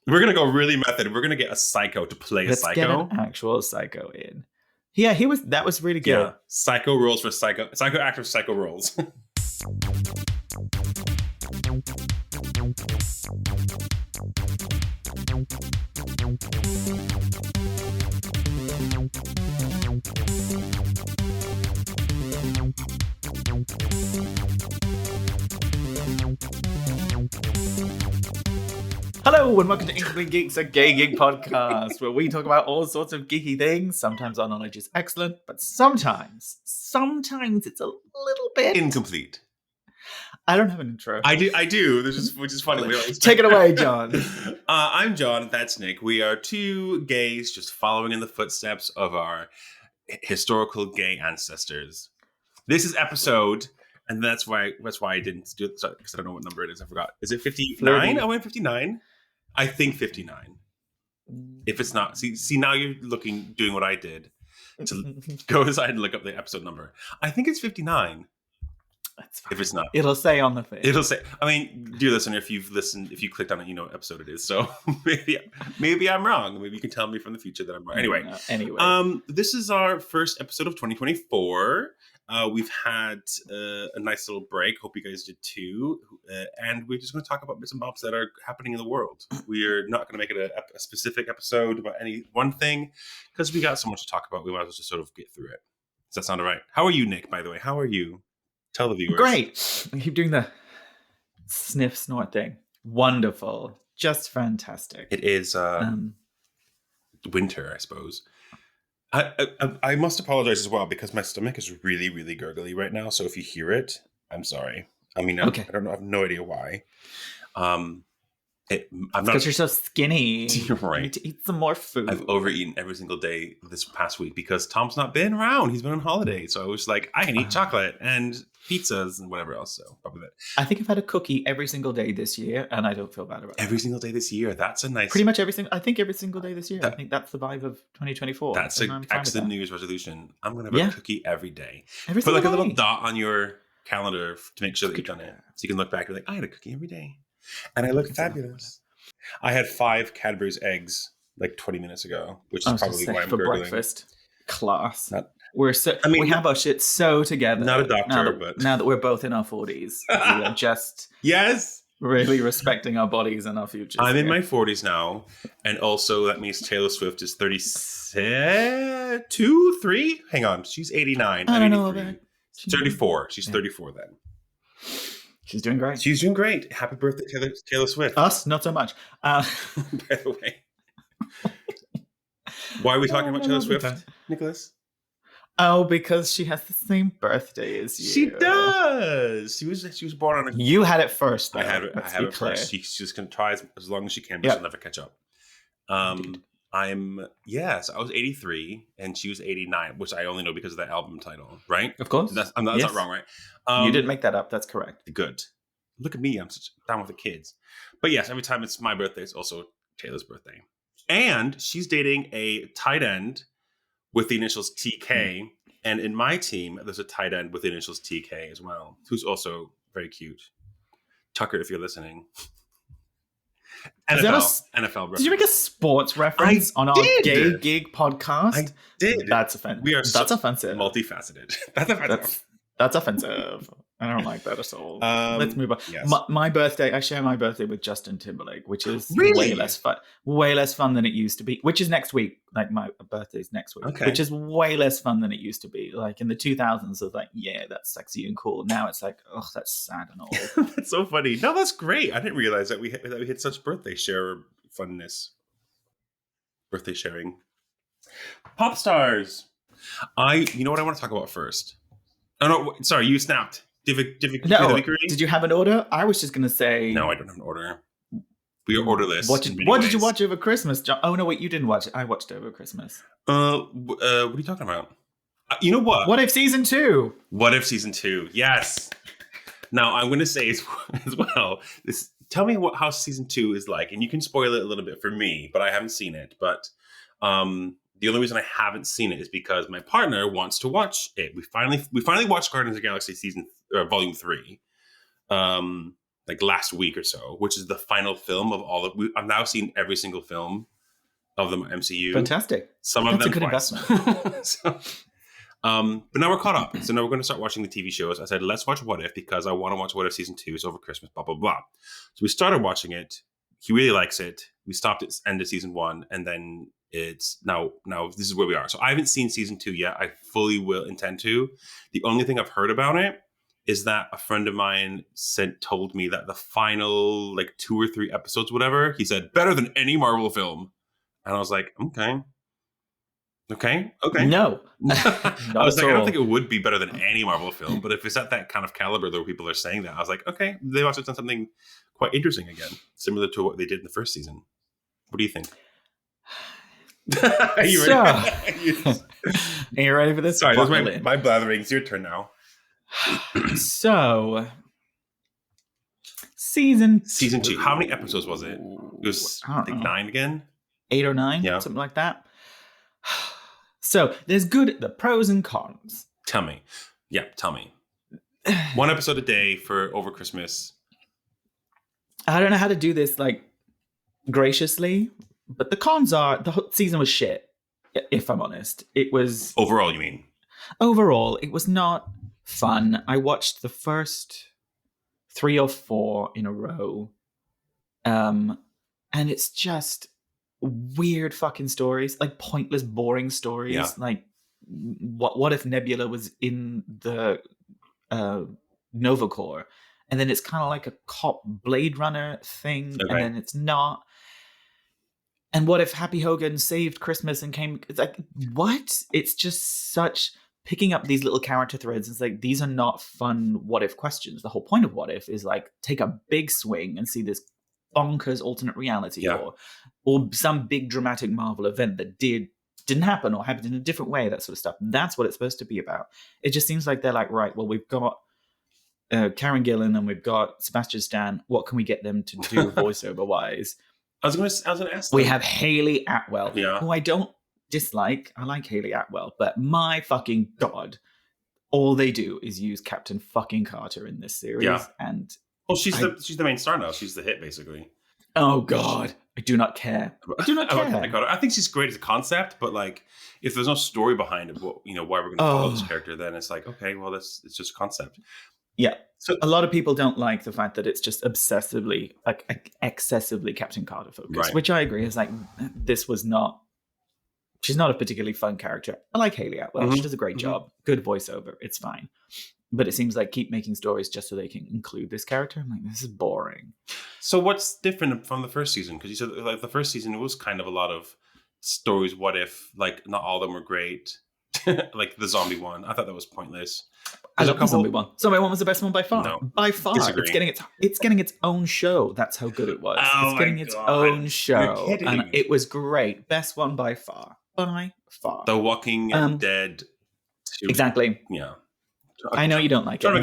We're going to go really method. We're going to get a psycho to play a psycho. Let's get an actual psycho in. Yeah, that was really good. Yeah. Psycho roles for psycho actors, psycho roles. Hello and welcome to Incomplete Geeks, a gay geek podcast where we talk about all sorts of geeky things. Sometimes our knowledge is excellent, but sometimes it's a little bit incomplete. I don't have an intro. I do. Which is funny. Take it away, John. I'm John. That's Nick. We are two gays just following in the footsteps of our historical gay ancestors. This is episode, and that's why I didn't do it because I don't know what number it is. I forgot. Is it 59? I went 59. I think 59. If it's not, see now you're doing what I did to go inside and look up the episode number. I think it's 59. That's fine. If it's not, it'll say on the thing. It'll say. I mean, dear listener, if you clicked on it, you know what episode it is. So maybe I'm wrong. Maybe you can tell me from the future that I'm wrong. Anyway, this is our first episode of 2024. We've had a nice little break. Hope you guys did too. And we're just going to talk about bits and bobs that are happening in the world. We're not going to make it a specific episode about any one thing because we got so much to talk about. We might as well just sort of get through it. Does that sound all right? How are you, Nick, by the way? How are you? Tell the viewers. Great. I keep doing the sniff snort thing. Wonderful. Just fantastic. It is winter, I suppose. I must apologize as well because my stomach is really, really gurgly right now. So if you hear it, I'm sorry. I mean, okay. I don't know. I have no idea why. Because you're so skinny. You're right. You need to eat some more food. I've overeaten every single day this past week because Tom's not been around. He's been on holiday. So I was like, I can eat chocolate and pizzas and whatever else. So probably that. I think I've had a cookie every single day this year and I don't feel bad about it. Every single day this year. That's a nice... Pretty much every single day this year. I think that's the vibe of 2024. That's an excellent New Year's resolution. I'm going to have a cookie every day. Put like a little dot on your calendar to make sure that you've done it. So you can look back and be like, I had a cookie every day. And I look fabulous. I had 5 Cadbury's eggs like 20 minutes ago, which is probably why I'm for gurgling. Breakfast. Class. We have our shit so together. Not a doctor, but now that we're both in our 40s, we are just really respecting our bodies and our futures. I'm in my 40s now, and also that means Taylor Swift is 32, 3. Hang on, she's 89. I don't know about 34. She's 34 then. She's doing great. She's doing great. Happy birthday, Taylor Swift. Us, not so much. By the way. Why are we talking about Taylor Swift, Nicholas? Oh, because she has the same birthday as you. She does. She was born on You had it first, though. I have it first. She's just going to try as long as she can, but she'll never catch up. So I was 83 and she was 89, which I only know because of the album title, right? Of course. That's not wrong, right? You didn't make that up. That's correct. Good. Look at me. I'm such down with the kids. But yes, every time it's my birthday, it's also Taylor's birthday. And she's dating a tight end with the initials TK. And in my team, there's a tight end with the initials TK as well, who's also very cute. Tucker, if you're listening. NFL reference. Did you make a sports reference on our gay gig podcast? I did. That's offensive. That's offensive. Multifaceted. That's offensive. That's offensive. I don't like that at all. Let's move on. Yes. My birthday, I share my birthday with Justin Timberlake, which is really? way less fun than it used to be, which is next week. Like my birthday's next week, which is way less fun than it used to be. Like in the 2000s, it was like, yeah, that's sexy and cool. Now it's like, oh, that's sad and old. That's so funny. No, that's great. I didn't realize that we had such birthday share funness. Birthday sharing. Pop stars. You know what I want to talk about first? Oh, no, sorry, you snapped. Did you have an order? I was just going to say... No, I don't have an order. We are orderless. What did you watch over Christmas, John? Oh, no, wait, you didn't watch it. I watched it over Christmas. What are you talking about? You know what? What If Season 2? What If Season 2, yes. Now, I'm going to say as well, tell me how Season 2 is like, and you can spoil it a little bit for me, but I haven't seen it. But the only reason I haven't seen it is because my partner wants to watch it. We finally watched Guardians of the Galaxy Volume 3. like last week or so, which is the final film of all of. I've now seen every single film of the MCU. Fantastic. Some of them twice. So, but now we're caught up. So now we're going to start watching the TV shows. I said, let's watch What If because I want to watch What If season 2. It's over Christmas, blah, blah, blah. So we started watching it. He really likes it. We stopped at end of season 1. And then it's now this is where we are. So I haven't seen season 2 yet. I fully will intend to. The only thing I've heard about it is that a friend of mine told me that the final like 2 or 3 episodes, whatever, he said, better than any Marvel film. And I was like, okay. No. I was like, I don't think it would be better than any Marvel film, but if it's at that kind of caliber, though, people are saying that, I was like, okay, they must have done something quite interesting again, similar to what they did in the first season. What do you think? Are you ready? Are you ready for this? Sorry, that was my blathering. It's your turn now. So, season 2. How many episodes was it? It was, I think, 9 again? 8 or 9, something like that. So, there's the pros and cons. Tell me. Yeah, tell me. 1 episode a day for over Christmas. I don't know how to do this, like, graciously, but the cons are, the whole season was shit, if I'm honest. It was... Overall, you mean? Overall, it was not fun. I watched the first 3 or 4 in a row. And it's just weird fucking stories, like pointless, boring stories. Yeah. Like, what if Nebula was in the Nova Corps? And then it's kind of like a cop Blade Runner thing, and then it's not. And what if Happy Hogan saved Christmas and came? It's like, what? It's just such picking up these little character threads. It's like, these are not fun what if questions. The whole point of What If is like, take a big swing and see this bonkers alternate reality, or some big dramatic Marvel event that didn't happen or happened in a different way, that sort of stuff. That's what it's supposed to be about. It just seems like they're like, right, well, we've got Karen Gillan and we've got Sebastian Stan. What can we get them to do voiceover wise? I was going to ask them. We have Haley Atwell, who I don't dislike. I like Haley Atwell, but my fucking God, all they do is use Captain fucking Carter in this series. Yeah. And she's the main star now. She's the hit, basically. Oh God, I do not care. I do not care. I think she's great as a concept, but like, if there's no story behind it, why we're going to follow this character, then it's like, okay, well, it's just a concept. Yeah. So a lot of people don't like the fact that it's just excessively Captain Carter focused, which I agree is like, she's not a particularly fun character. I like Haley Atwell. Mm-hmm. She does a great job. Good voiceover. It's fine. But it seems like keep making stories just so they can include this character. I'm like, this is boring. So what's different from the first season? Because you said like the first season, it was kind of a lot of stories. What if, like, not all of them were great? Like the zombie one. I thought that was pointless. I love the zombie one. Zombie one was the best one by far. No, by far. Disagree. It's getting its own show. That's how good it was. It's getting its own show. And it was great. Best one by far. By far. The Walking Dead. Exactly. Yeah. I know you don't like it.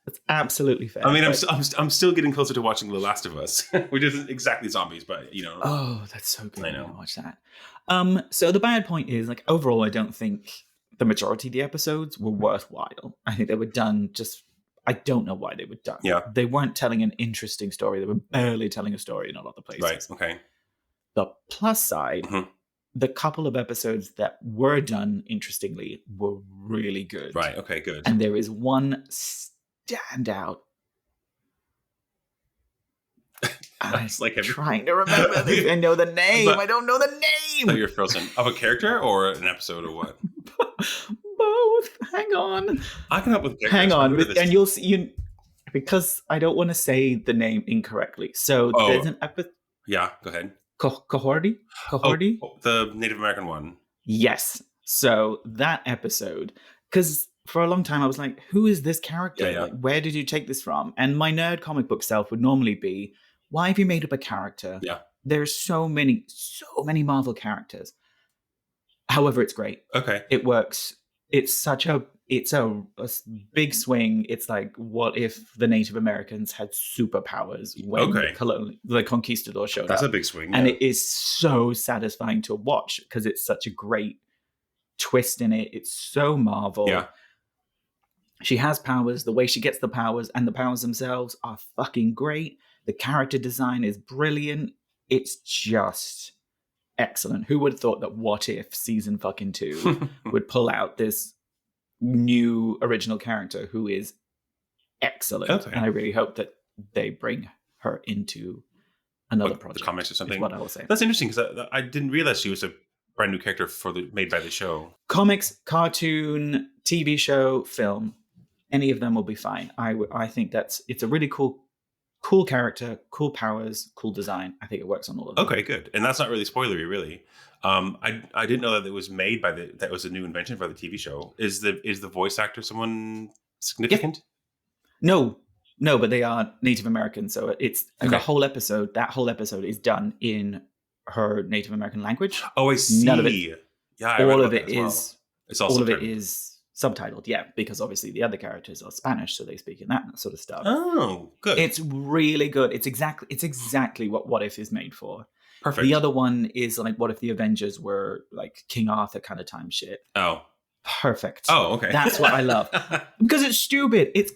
That's absolutely fair. I mean, I'm still getting closer to watching The Last of Us, which isn't exactly zombies, but Oh, that's so good. I know. Watch that. So the bad point is, like, overall, I don't think the majority of the episodes were worthwhile. I think they were done I don't know why they were done. Yeah. They weren't telling an interesting story. They were barely telling a story in a lot of places. Right. Okay. The plus side. Mm-hmm. The couple of episodes that were done interestingly were really good. Right. Okay, good. And there is one standout. I'm trying to remember this. I know the name. I don't know the name. So you're frozen. Of a character or an episode or what? Both. Hang on. I can help with characters. Hang on. And you'll see, because I don't want to say the name incorrectly. So there's an episode. Yeah, go ahead. Cohorty? The Native American one. Yes. So that episode, because for a long time I was like, who is this character? Yeah. Like, where did you take this from? And my nerd comic book self would normally be, why have you made up a character? Yeah. There's so many Marvel characters. However, it's great. Okay. It works. It's a big swing. It's like, what if the Native Americans had superpowers when the conquistadors showed up? That's a big swing. And it is so satisfying to watch because it's such a great twist in it. It's so Marvel. Yeah. She has powers. The way she gets the powers and the powers themselves are fucking great. The character design is brilliant. It's just excellent. Who would have thought that What If season fucking 2 would pull out this new original character who is excellent? Okay. And I really hope that they bring her into another project. The comics or something. What I will say. That's interesting because I didn't realize she was a brand new character made by the show. Comics, cartoon, TV show, film. Any of them will be fine. I think it's a really cool character, cool powers, cool design. I think it works on all of them. Okay, good. And that's not really spoilery, really. I didn't know that it was made that was a new invention for the TV show. Is the voice actor someone significant? Yeah. No, but they are Native American, so it's the whole episode. That whole episode is done in her Native American language. Oh, I see. None of it. Yeah, all of it is. It's all of it is subtitled, because obviously the other characters are Spanish, so they speak in that sort of stuff. Oh, good. It's really good. It's exactly what If is made for. Perfect. The other one is like what if the Avengers were like King Arthur kind of time shit. Oh. Perfect. Oh, okay. That's what I love. Because it's stupid. It's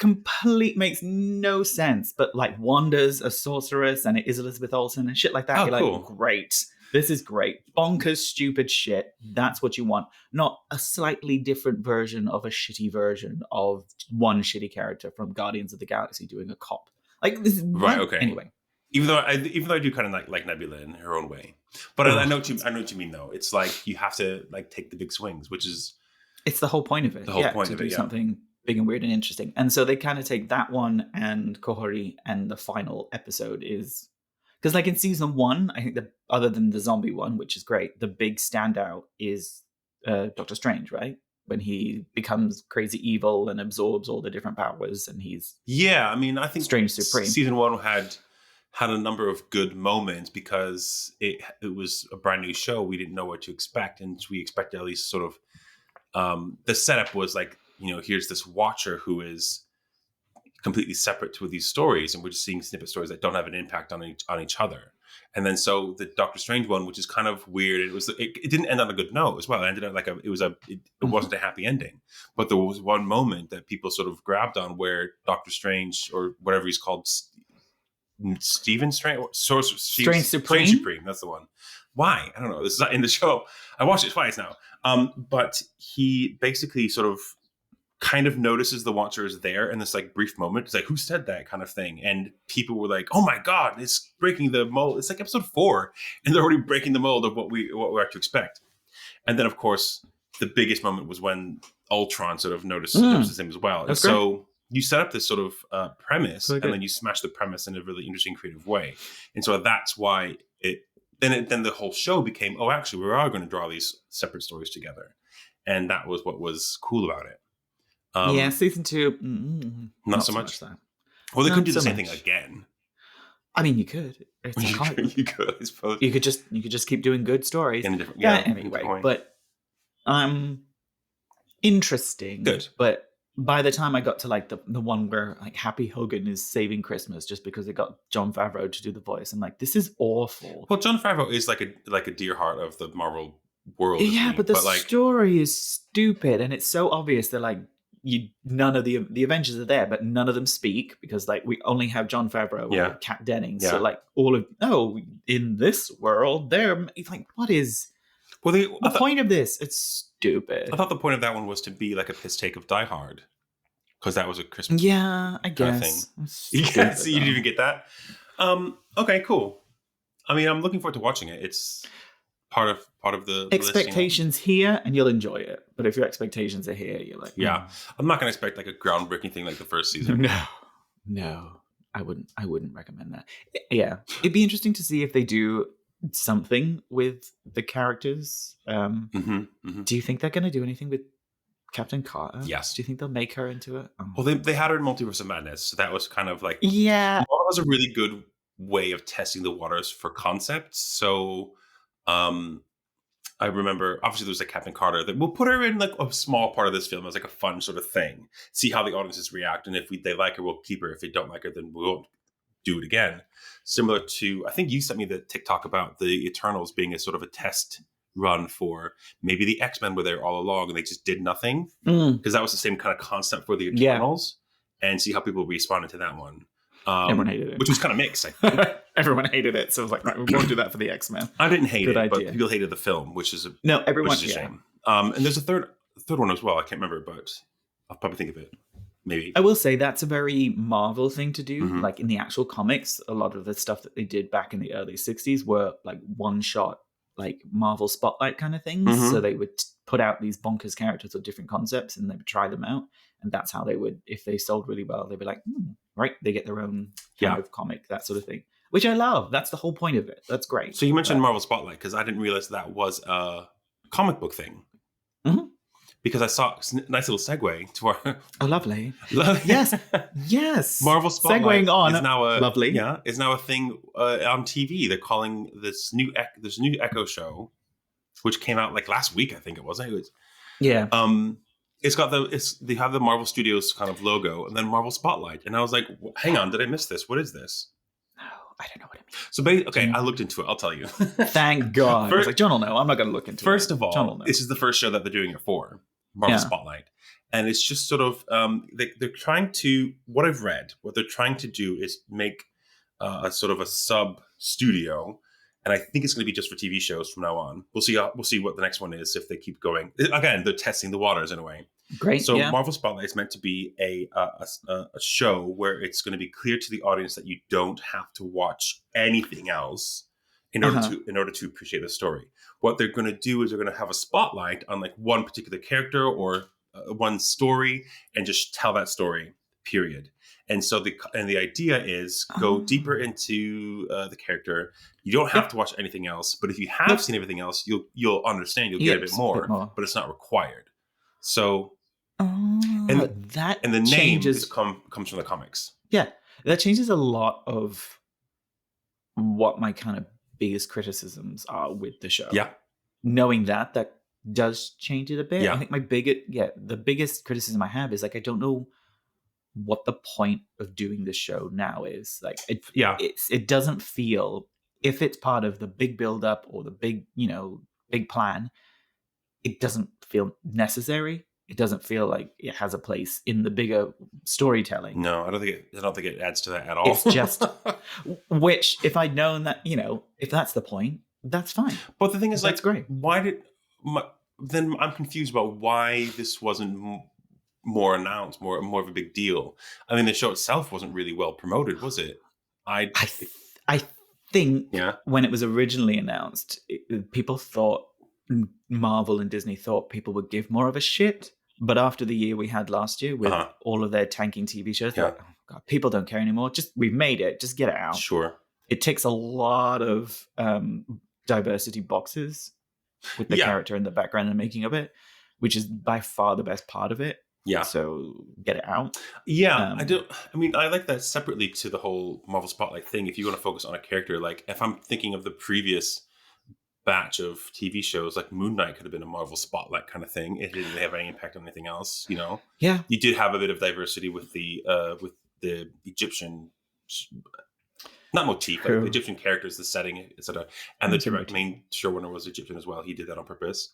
makes no sense. But like Wanda's a sorceress and it is Elizabeth Olsen and shit like that. You're cool. Like, great. This is great. Bonkers, stupid shit. That's what you want. Not a slightly different version of a shitty version of one shitty character from Guardians of the Galaxy doing a cop. Like this is right. Okay. Anyway, even though I do kind of like Nebula in her own way, but I know what you mean though. It's like you have to like take the big swings, which is it's the whole point of it. The whole point of it, something big and weird and interesting. And so they kind of take that one and Kohori, and the final episode is. Because like in season 1, I think that other than the zombie one, which is great, the big standout is Doctor Strange, right? When he becomes crazy evil and absorbs all the different powers, and he's I mean, I think Strange Supreme. Season 1 had a number of good moments because it was a brand new show. We didn't know what to expect, and we expected at least sort of the setup was like, here's this Watcher who is completely separate to these stories, and we're just seeing snippet stories that don't have an impact on each other. And then so the Doctor Strange one, which is kind of weird, it didn't end on a good note as well. It ended up like it wasn't a happy ending, but there was one moment that people sort of grabbed on where Doctor Strange, or whatever he's called, Stephen Strange, Strange Supreme. Strange Supreme, that's the one. Why? I don't know. This is not in the show. I watched it twice now. But he basically sort of kind of notices the Watcher is there in this like brief moment. It's like, who said that kind of thing? And people were like, oh my God, it's breaking the mold. It's like episode 4 and they're already breaking the mold of what we're to expect. And then of course, the biggest moment was when Ultron sort of notices him as well. And so you set up this sort of premise and then you smash the premise in a really interesting, creative way. And so that's why then the whole show became, oh, actually, we are going to draw these separate stories together. And that was what was cool about it. Season 2, not so much that. Well, they couldn't do the same thing again. I mean, you could. You could, I suppose. You could just keep doing good stories. Anyway, but interesting. Good. But by the time I got to like the one where like Happy Hogan is saving Christmas just because they got Jon Favreau to do the voice, I'm like, this is awful. Well, Jon Favreau is like a dear heart of the Marvel world. Yeah, but the story is stupid, and it's so obvious that like. None of the Avengers are there, but none of them speak because like we only have Jon Favreau and Kat Dennings. Yeah. So like in this world, it's like, what is the point of this? It's stupid. I thought the point of that one was to be like a piss take of Die Hard because that was a Christmas. Yeah, I guess. Yes, you didn't even get that. Okay, cool. I mean, I'm looking forward to watching it. It's part of the expectations here, and you'll enjoy it. But if your expectations are here, you're like, I'm not going to expect like a groundbreaking thing like the first season. No, I wouldn't recommend that. Yeah, it'd be interesting to see if they do something with the characters. Do you think they're going to do anything with Captain Carter? Yes. Do you think they'll make her into it? Oh. Well, they had her in Multiverse of Madness, so that was kind of like that was a really good way of testing the waters for concepts. So. I remember, obviously, there's like Captain Carter that we'll put her in like a small part of this film as like a fun sort of thing. See how the audiences react, and if they like her, we'll keep her. If they don't like her, then we won't do it again. Similar to, I think you sent me the TikTok about the Eternals being a sort of a test run for maybe the X-Men were there all along and they just did nothing, because that was the same kind of concept for the Eternals, and see how people responded to that one. Everyone hated it, which was kind of mixed, I think. Everyone hated it, so I was like, right, we won't do that for the X-Men. I didn't hate it, but people hated the film, which is a shame. And there's a third one as well. I can't remember, but I'll probably think of it. Maybe. I will say that's a very Marvel thing to do. Like in the actual comics, a lot of the stuff that they did back in the early 60s were like one-shot, like Marvel Spotlight kind of things. So they would put out these bonkers characters with different concepts and they would try them out. And that's how they would, if they sold really well, they'd be like, right, they get their own kind of comic, that sort of thing. Which I love. That's the whole point of it. That's great. So you mentioned Marvel Spotlight, because I didn't realize that was a comic book thing. Because I saw a nice little segue to our... Oh, lovely. Yes. Marvel Spotlight segueing on. Is now a, lovely. Yeah, is now a thing on TV. They're calling this new Echo show, which came out like last week, I think it was. Yeah. It's got they have the Marvel Studios kind of logo and then Marvel Spotlight. And I was like, hang on, did I miss this? What is this? I don't know what it means. So I looked into it. I'll tell you. Thank God. I was like, John will know. I'm not going to look into it. First of all, this is the first show that they're doing it for, Marvel Spotlight. And it's just sort of, they're trying to, what I've read, what they're trying to do is make a sort of a sub studio. And I think it's going to be just for TV shows from now on. We'll see what the next one is if they keep going. Again, they're testing the waters in a way. Great. So Marvel Spotlight is meant to be a show where it's going to be clear to the audience that you don't have to watch anything else in order to appreciate the story. What they're going to do is they're going to have a spotlight on like one particular character or one story and just tell that story, period. And so the idea is go deeper into the character. You don't have to watch anything else, but if you have seen everything else, you'll understand. You'll get a bit more, but it's not required. So, and the name comes from the comics. Yeah, that changes a lot of what my kind of biggest criticisms are with the show. Yeah, knowing that does change it a bit. I think the biggest criticism I have is like I don't know what the point of doing this show now is. Like it doesn't feel, if it's part of the big build up or the big plan, it doesn't feel necessary. It doesn't feel like it has a place in the bigger storytelling. No, I don't think it adds to that at all. It's just which, if I'd known that, if that's the point, that's fine. But the thing is, that's great. Then I'm confused about why this wasn't more announced, more of a big deal. I mean, the show itself wasn't really well promoted, was it? I think when it was originally announced, people thought, Marvel and Disney thought people would give more of a shit. But after the year we had last year with all of their tanking TV shows, like, oh God, people don't care anymore. We've made it. Just get it out. Sure. It ticks a lot of diversity boxes with the character in the background and making of it, which is by far the best part of it. Yeah. So get it out. Yeah, I like that separately to the whole Marvel Spotlight thing. If you want to focus on a character, like if I'm thinking of the previous batch of TV shows, like Moon Knight could have been a Marvel Spotlight kind of thing. It didn't have any impact on anything else, Yeah. You did have a bit of diversity with the Egyptian, not motif, like the Egyptian characters, the setting, etc. And the main showrunner was Egyptian as well. He did that on purpose.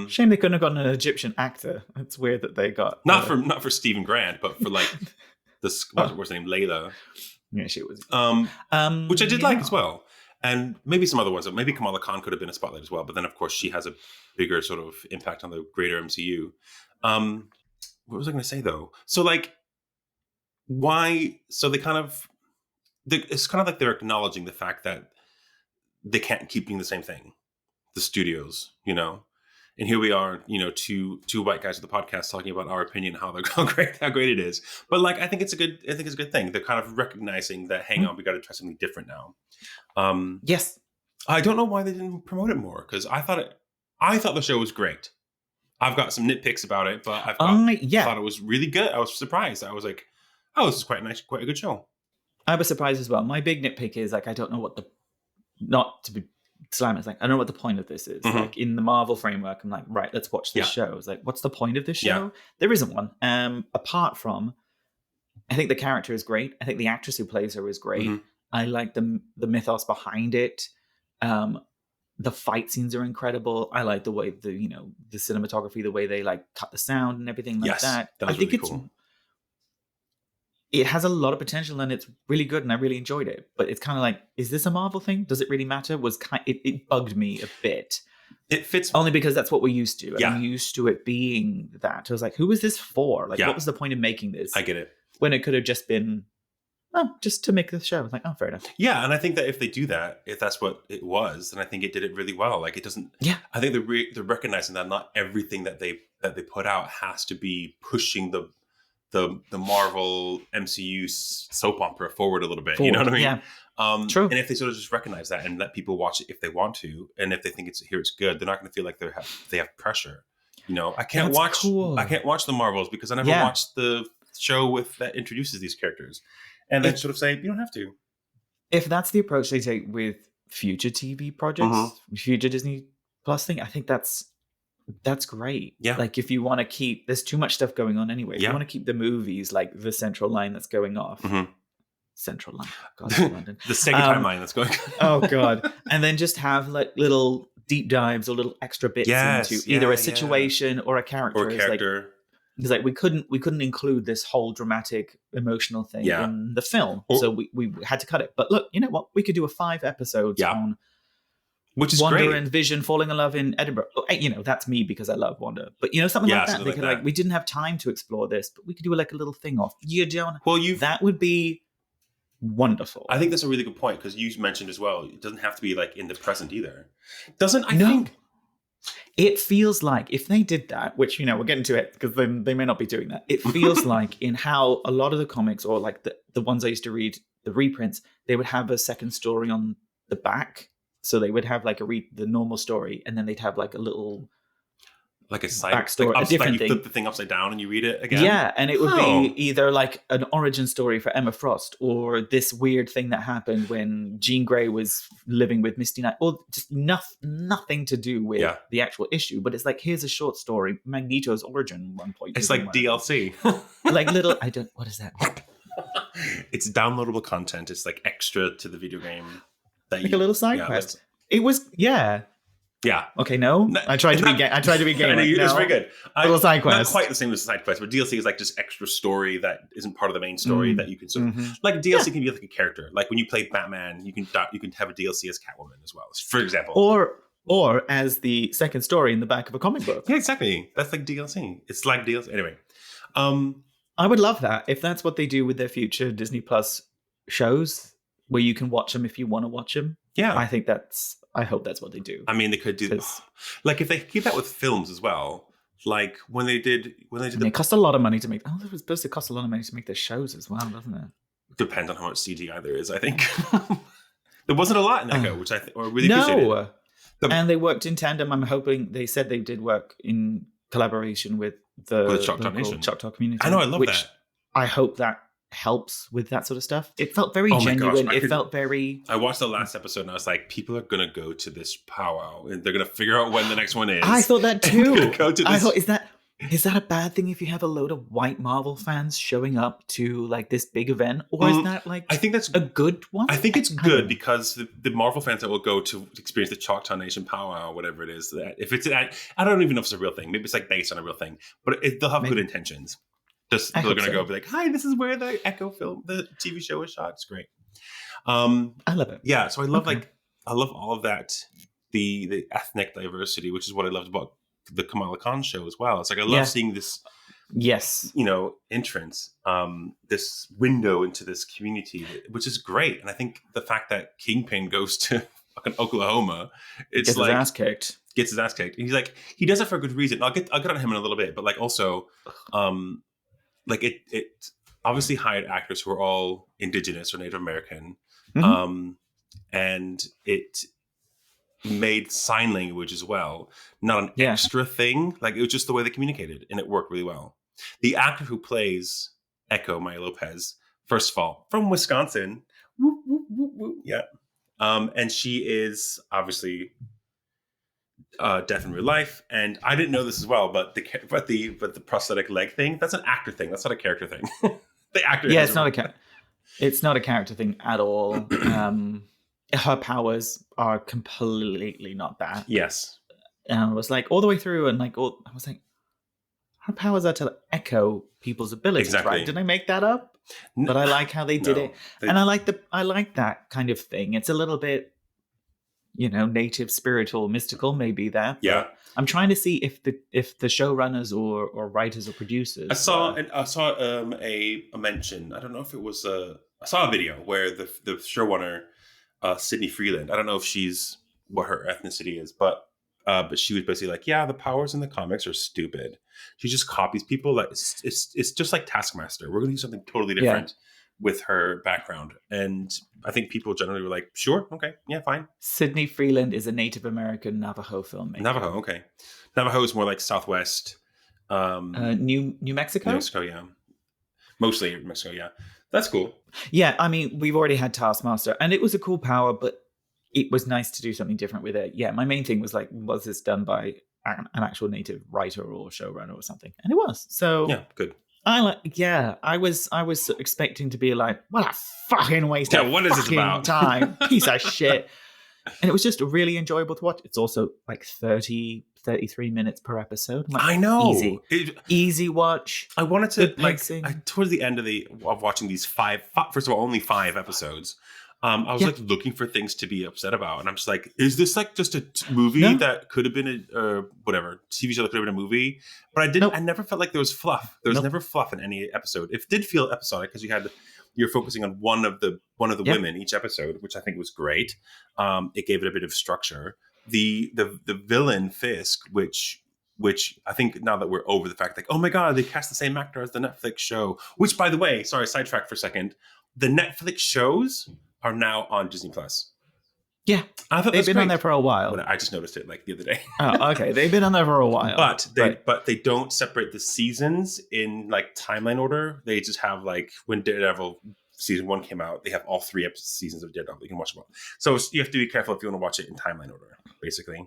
Shame they couldn't have gotten an Egyptian actor. It's weird that they got not for Stephen Grant, but for like what's her name, Layla. Yeah, she was. Which I did like as well. And maybe some other ones. Maybe Kamala Khan could have been a spotlight as well. But then, of course, she has a bigger sort of impact on the greater MCU. What was I going to say, though? So, like, why? So they kind of... It's kind of like they're acknowledging the fact that they can't keep doing the same thing. The studios, And here we are, two white guys with the podcast talking about our opinion, how great it is. But like, I think it's a good thing. They're kind of recognizing that, hang on, we got to try something different now. Yes. I don't know why they didn't promote it more, because I thought the show was great. I've got some nitpicks about it, but I thought it was really good. I was surprised. I was like, oh, this is quite a good show. I was surprised as well. My big nitpick is like, I don't know what not to be slam, it's like, I don't know what the point of this is. Mm-hmm. Like in the Marvel framework, I'm like, right, let's watch this show. It's like, what's the point of this show? Yeah. There isn't one. Apart from, I think the character is great. I think the actress who plays her is great. Mm-hmm. I like the mythos behind it. The fight scenes are incredible. I like the way the cinematography, the way they like cut the sound and everything like that. That was I think really cool. It has a lot of potential and it's really good and I really enjoyed it. But it's kind of like, is this a Marvel thing? Does it really matter? It bugged me a bit. It fits only because that's what we're used to. And I'm used to it being that. I was like, who is this for? Like, what was the point of making this? I get it. When it could have just been, just to make this show. I was like, oh, fair enough. Yeah, and I think that if they do that, if that's what it was, then I think it did it really well. Like, it doesn't. Yeah, I think they're recognizing that not everything that they put out has to be pushing the Marvel MCU soap opera forward a little bit. You know what I mean? Yeah. True. And if they sort of just recognize that and let people watch it if they want to, and if they think it's good, they're not going to feel like they have pressure. You know, I can't watch the Marvels because I never watched the show that introduces these characters, and then sort of say you don't have to. If that's the approach they take with future TV projects, future Disney Plus thing, I think that's great. Yeah. Like if you want to keep, there's too much stuff going on anyway. If you want to keep the movies like the central line that's going off. Central line. God, London. The second timeline that's going on. Oh God. And then just have like little deep dives or little extra bits into either a situation or a character. Or a character. Because like we couldn't include this whole dramatic emotional thing in the film. So we had to cut it. But look, you know what? We could do a 5 episodes on which is Wanda great. And Vision falling in love in Edinburgh. You know, that's me because I love Wanda. But you know, something like that. They could like we didn't have time to explore this, but we could do like a little thing off. That would be wonderful. I think that's a really good point because you mentioned as well, it doesn't have to be like in the present either. I think it feels like if they did that, which, you know, we're getting to it because then they may not be doing that. It feels like in how a lot of the comics or like the ones I used to read, the reprints, they would have a second story on the back. So they would have like the normal story and then they'd have like a little like a side backstory, like a different thing. You flip the thing upside down and you read it again. Yeah, and it would be either like an origin story for Emma Frost or this weird thing that happened when Jean Grey was living with Misty Knight, or just nothing to do with the actual issue. But it's like, here's a short story, Magneto's origin. One point. It's like DLC. Like little. What is that? It's downloadable content. It's like extra to the video game. Like a little side quest. It was Yeah. Okay. No. I tried to be gay. It's very good. Little side quest. Not quite the same as side quest, but DLC is like just extra story that isn't part of the main story that you can sort of like. DLC can be like a character. Like when you play Batman, you can have a DLC as Catwoman as well, for example, or as the second story in the back of a comic book. Yeah, exactly. That's like DLC. It's like DLC. Anyway, I would love that if that's what they do with their future Disney Plus shows, where you can watch them if you want to watch them. Yeah, I hope that's what they do. I mean, they could do this. Like if they keep that with films as well. Like when they did, it cost a lot of money to make. Oh, it was supposed to cost a lot of money to make their shows as well, doesn't it? Depends on how much CGI there is. I think there wasn't a lot in Echo, which I really appreciated. And they worked in tandem. I'm hoping they said they did work in collaboration with the Choctaw community. I know, I love that. I hope that helps with that sort of stuff. It felt very genuine. Felt very. I watched the last episode and I was like, people are gonna go to this powwow and they're gonna figure out when the next one is. I thought that too. I thought, is that a bad thing if you have a load of white Marvel fans showing up to like this big event, or is that like? I think that's a good one. I think it's good because the Marvel fans that will go to experience the Choctaw Nation powwow, or whatever it is, that if it's, I don't even know if it's a real thing. Maybe it's like based on a real thing, but they'll have good intentions. Just they're going to go be like, hi, this is where the Echo film, the TV show was shot. It's great. I love it. Yeah. So I love I love all of that. The ethnic diversity, which is what I loved about the Kamala Khan show as well. It's like, I love seeing this, entrance, this window into this community, which is great. And I think the fact that Kingpin goes to fucking Oklahoma, it's gets like gets his ass kicked. And he's like, he does it for a good reason. I'll get on him in a little bit, but like also, like it obviously hired actors who are all Indigenous or Native American, and it made sign language as well, not an extra thing. Like it was just the way they communicated, and it worked really well. The actor who plays Echo, Maya Lopez, first of all, from Wisconsin, and she is obviously deaf in real life, and I didn't know this as well, but the prosthetic leg thing, that's an actor thing. That's not a character thing. The actor, it's not a character thing at all. her powers are completely not that. Yes. And I was like, all the way through, and like, I was like, her powers are to echo people's abilities, Exactly. right? Did I make that up? But I like how they did it, and I like that kind of thing. It's a little bit, native, spiritual, mystical, maybe that. Yeah. I'm trying to see if the showrunners or writers or producers. I saw a mention. I don't know if it was I saw a video where the showrunner, Sydney Freeland. I don't know if she's what her ethnicity is, but she was basically like, yeah, the powers in the comics are stupid. She just copies people. Like it's just like Taskmaster. We're going to do something totally different with her background. And I think people generally were like, sure, okay, yeah, fine. Sydney Freeland is a Native American Navajo filmmaker. Navajo, okay. Navajo is more like Southwest. New Mexico? New Mexico, yeah. Mostly Mexico, yeah. That's cool. Yeah, I mean, we've already had Taskmaster, and it was a cool power, but it was nice to do something different with it. Yeah, my main thing was like, was this done by an actual native writer or showrunner or something? And it was. So yeah, good. I was expecting to be like, what a fucking waste of what is this about? time, piece of shit. And it was just really enjoyable to watch. It's also like 33 minutes per episode. Like, I know. Easy watch. I wanted to towards the end of watching these first of all, only 5 episodes. I was like looking for things to be upset about, and I'm just like, is this like just a movie that could have been a whatever TV show that could have been a movie? But I didn't. Nope. I never felt like there was fluff. There was never fluff in any episode. It did feel episodic because you're focusing on one of the women each episode, which I think was great. It gave it a bit of structure. The villain Fisk, which I think now that we're over the fact like, oh my god, they cast the same actor as the Netflix show. Which, by the way, sorry, sidetrack for a second. The Netflix shows are now on Disney Plus. Yeah, I thought they've been on there for a while. But I just noticed it like the other day. Oh, okay, they've been on there for a while. But they don't separate the seasons in like timeline order. They just have like when Daredevil season 1 came out, they have all 3 seasons of Daredevil. You can watch them all. So you have to be careful if you want to watch it in timeline order, basically.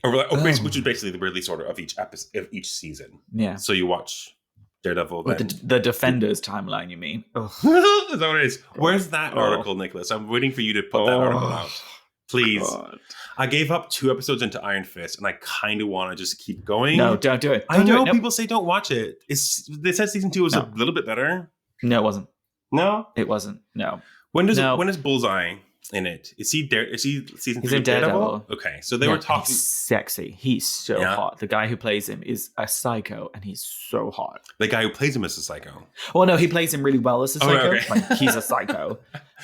Which is basically the release order of each episode of each season. Yeah. So you watch Daredevil. The Defenders timeline, you mean? Is that what it is? Where's that article, Nicholas? I'm waiting for you to put that article out. Please. God. I gave up 2 episodes into Iron Fist, and I kind of want to just keep going. No, don't do it. I know people say don't watch it. They said season 2 was a little bit better. No, it wasn't. No? It wasn't. No. When is Bullseye in it? Is he season 3 of Daredevil? Okay, so they were talking. He's sexy. He's so hot. The guy who plays him is a psycho, and he's so hot. The guy who plays him is a psycho. Well, no, he plays him really well as a psycho. Okay. Like he's a psycho.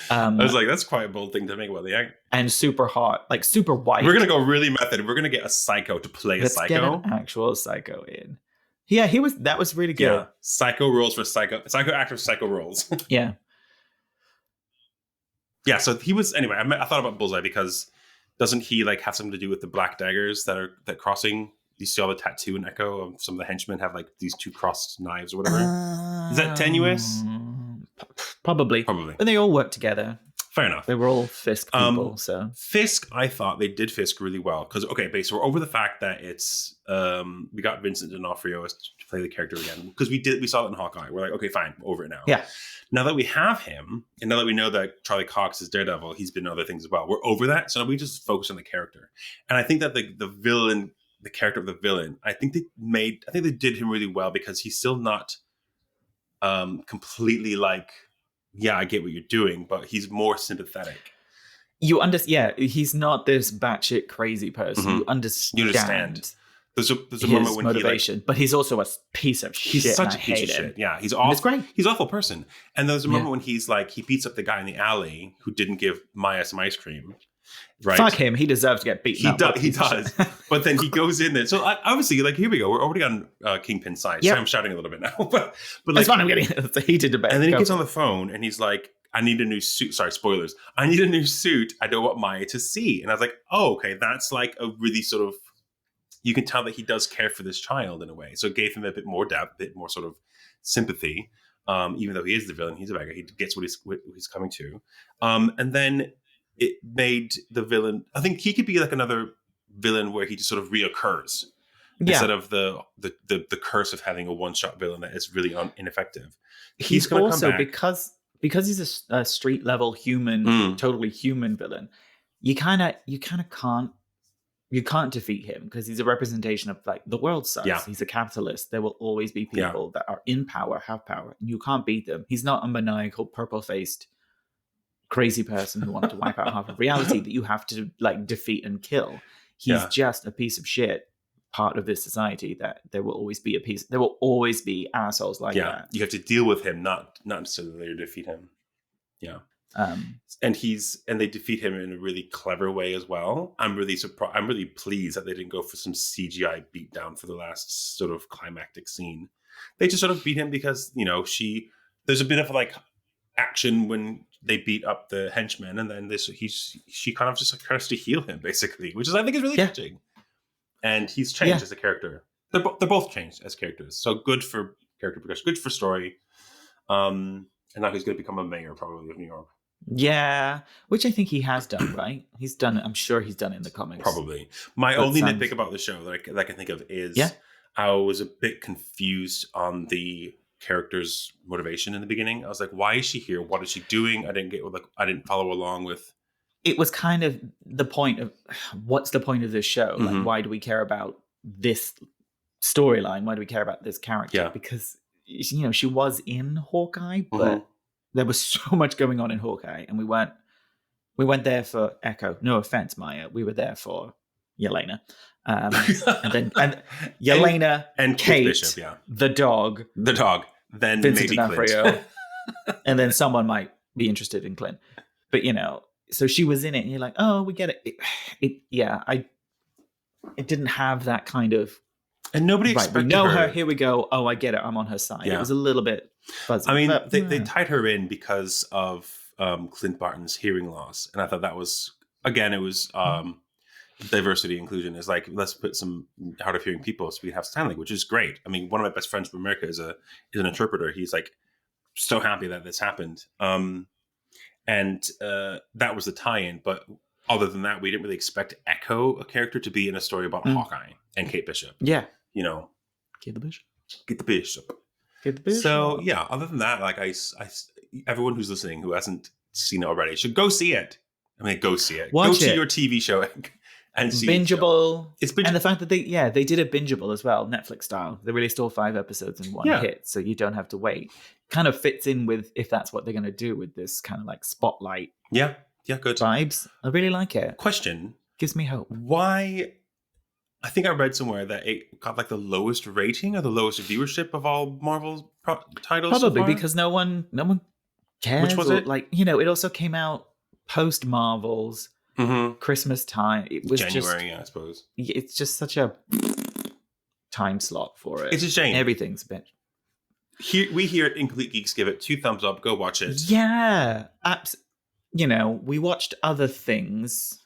I was like, that's quite a bold thing to make about the act. And super hot, like super white. We're gonna go really method. We're gonna get a psycho to play a psycho. Let's get an actual psycho in. Yeah, that was really good. Yeah. Psycho roles for psycho actors, psycho roles. Yeah. Yeah, so he was anyway. I thought about Bullseye because doesn't he like have something to do with the black daggers that crossing? You see all the tattoo and echo of some of the henchmen have like these 2 crossed knives or whatever. Is that tenuous? Probably. But they all work together. Fair enough. They were all Fisk people. So Fisk, I thought they did Fisk really well because so we're over the fact that it's we got Vincent D'Onofrio to play the character again because we saw it in Hawkeye. We're like, okay, fine, we're over it now. Yeah. Now that we have him, and now that we know that Charlie Cox is Daredevil, he's been in other things as well. We're over that, so now we just focus on the character. And I think that the villain, the character of the villain, I think they did him really well because he's still not completely like, yeah, I get what you're doing, but he's more sympathetic. You understand? Yeah, he's not this batshit crazy person. Mm-hmm. You understand. There's a moment when motivation, but he's also a piece of shit. He's such a piece of shit. Yeah, he's awful. It's great. He's an awful person. And there's a moment when he's like, he beats up the guy in the alley who didn't give Maya some ice cream. Right? Fuck him. He deserves to get beaten up. He does. But then he goes in there. So obviously, like, here we go. We're already on Kingpin's side. Yep. So I'm shouting a little bit now. but like, that's fine. I'm getting it's a heated debate. And then he gets on the phone and he's like, I need a new suit. Sorry, spoilers. I need a new suit. I don't want Maya to see. And I was like, oh, okay. That's like a really sort of, you can tell that he does care for this child in a way. So it gave him a bit more depth, a bit more sort of sympathy. Even though he is the villain, he's a bad guy. He gets what he's coming to. And then it made the villain, I think he could be like another villain where he just sort of reoccurs instead of the curse of having a one-shot villain that is really ineffective. He's also, because because he's a street level human, totally human villain, you kind of can't defeat him because he's a representation of like the world sucks. Yeah. He's a capitalist. There will always be people that are in power, have power, and you can't beat them. He's not a maniacal, purple-faced, crazy person who wants to wipe out half of reality that you have to like defeat and kill. He's just a piece of shit, part of this society that there will always be assholes like that. You have to deal with him, not necessarily to defeat him. Yeah. And they defeat him in a really clever way as well. I'm really surprised. I'm really pleased that they didn't go for some CGI beatdown for the last sort of climactic scene. They just sort of beat him because, you know, there's a bit of like action when they beat up the henchmen, and then she kind of just like tries to heal him basically, which I think is really touching. And he's changed as a character. They're both changed as characters. So good for character progression, good for story. And now he's going to become a mayor probably of New York. Yeah, which I think he has done, right? He's done it. I'm sure he's done it in the comics. Probably. My only nitpick about the show that I can think of is I was a bit confused on the character's motivation in the beginning. I was like, why is she here? What is she doing? I didn't follow along with. It was kind of the point of what's the point of this show? Mm-hmm. Like, why do we care about this storyline? Why do we care about this character? Yeah. Because, you know, she was in Hawkeye, but there was so much going on in Hawkeye, and we went there for Echo. No offense, Maya. We were there for Yelena. And Yelena and Kate Bishop, the dog, then Vincent maybe D'Onofrio, Clint. and then someone might be interested in Clint. But you know, so she was in it, and you're like, oh, we get it. It didn't have that kind of. And nobody expected we know her. Here we go. Oh, I get it. I'm on her side. Yeah. It was a little bit fuzzy. I mean, they tied her in because of Clint Barton's hearing loss, and I thought that was again. It was diversity inclusion. Is like, let's put some hard of hearing people so we have sign language, which is great. I mean, one of my best friends from America is an interpreter. He's like so happy that this happened, and that was the tie-in. But other than that, we didn't really expect Echo, a character, to be in a story about Hawkeye and Kate Bishop. Yeah. You know, Get the Bishop. So yeah, other than that, like I everyone who's listening who hasn't seen it already should go see it. I mean, go see it. Go to your TV show and see bingeable. It's bingeable. And the fact that they did it bingeable as well, Netflix style. They released all 5 episodes in one hit, so you don't have to wait. Kind of fits in with if that's what they're going to do with this kind of like spotlight. Yeah, good vibes. I really like it. Question gives me hope. Why? I think I read somewhere that it got like the lowest rating or the lowest viewership of all Marvel titles. Probably so because no one cares. Which was it? Like, you know, it also came out post Marvel's Christmas time. It was January, I suppose. It's just such a time slot for it. It's a shame. Everything's been. We here at Incomplete Geeks give it 2 thumbs up. Go watch it. Yeah, you know, we watched other things